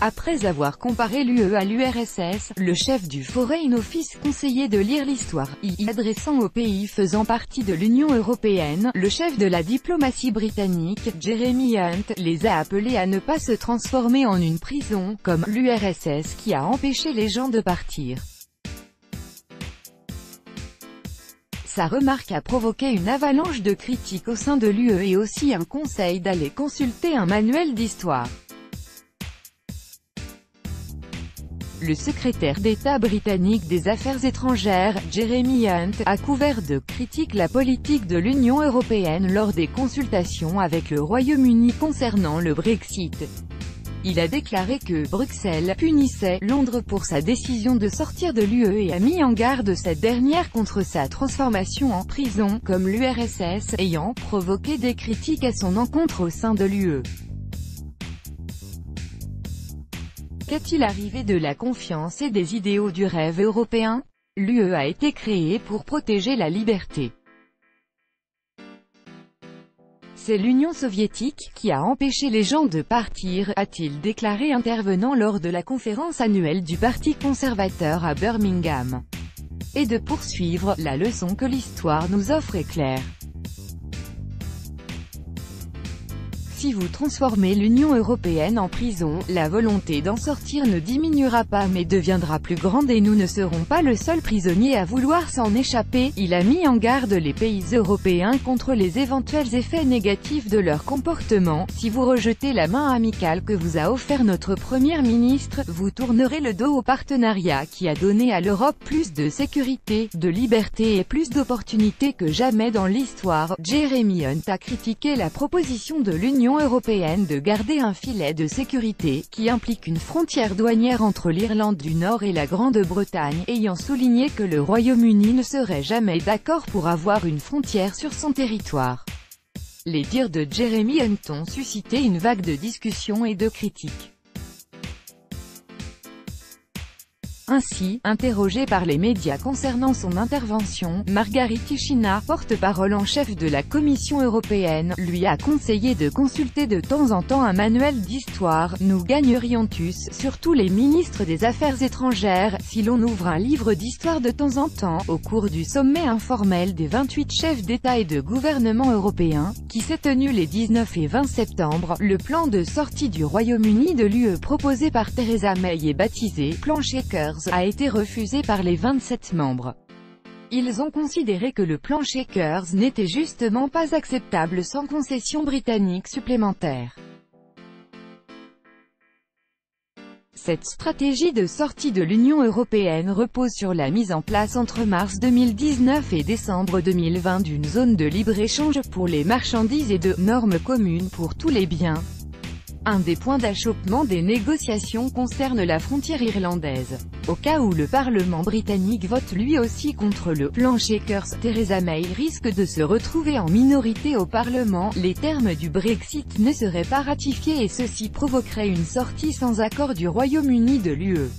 Après avoir comparé l'UE à l'URSS, le chef du Foreign Office conseillait de lire l'histoire, y adressant aux pays faisant partie de l'Union européenne, le chef de la diplomatie britannique, Jeremy Hunt, les a appelés à ne pas se transformer en une prison, comme l'URSS qui a empêché les gens de partir. Sa remarque a provoqué une avalanche de critiques au sein de l'UE et aussi un conseil d'aller consulter un manuel d'histoire. Le secrétaire d'État britannique des Affaires étrangères, Jeremy Hunt, a couvert de critiques la politique de l'Union européenne lors des consultations avec le Royaume-Uni concernant le Brexit. Il a déclaré que Bruxelles punissait Londres pour sa décision de sortir de l'UE et a mis en garde cette dernière contre sa transformation en prison, comme l'URSS, ayant provoqué des critiques à son encontre au sein de l'UE. Qu'est-il arrivé de la confiance et des idéaux du rêve européen? L'UE a été créée pour protéger la liberté. C'est l'Union soviétique qui a empêché les gens de partir, a-t-il déclaré intervenant lors de la conférence annuelle du Parti conservateur à Birmingham. Et de poursuivre, la leçon que l'histoire nous offre est claire. Si vous transformez l'Union européenne en prison, la volonté d'en sortir ne diminuera pas mais deviendra plus grande et nous ne serons pas le seul prisonnier à vouloir s'en échapper. Il a mis en garde les pays européens contre les éventuels effets négatifs de leur comportement. Si vous rejetez la main amicale que vous a offert notre Premier ministre, vous tournerez le dos au partenariat qui a donné à l'Europe plus de sécurité, de liberté et plus d'opportunités que jamais dans l'histoire. Jeremy Hunt a critiqué la proposition de l'Union européenne de garder un filet de sécurité, qui implique une frontière douanière entre l'Irlande du Nord et la Grande-Bretagne, ayant souligné que le Royaume-Uni ne serait jamais d'accord pour avoir une frontière sur son territoire. Les dires de Jeremy Hunt ont suscité une vague de discussions et de critiques. Ainsi, interrogée par les médias concernant son intervention, Margaritis, porte-parole en chef de la Commission européenne, lui a conseillé de consulter de temps en temps un manuel d'histoire. Nous gagnerions tous, surtout les ministres des Affaires étrangères, si l'on ouvre un livre d'histoire de temps en temps, au cours du sommet informel des 28 chefs d'État et de gouvernement européens, qui s'est tenu les 19 et 20 septembre. Le plan de sortie du Royaume-Uni de l'UE proposé par Theresa May et baptisé « Plan Chequers » a été refusé par les 27 membres. Ils ont considéré que le plan Chequers n'était justement pas acceptable sans concession britannique supplémentaire. Cette stratégie de sortie de l'Union européenne repose sur la mise en place entre mars 2019 et décembre 2020 d'une zone de libre-échange pour les marchandises et de normes communes pour tous les biens. Un des points d'achoppement des négociations concerne la frontière irlandaise. Au cas où le Parlement britannique vote lui aussi contre le plan Chequers, Theresa May risque de se retrouver en minorité au Parlement. Les termes du Brexit ne seraient pas ratifiés et ceci provoquerait une sortie sans accord du Royaume-Uni de l'UE.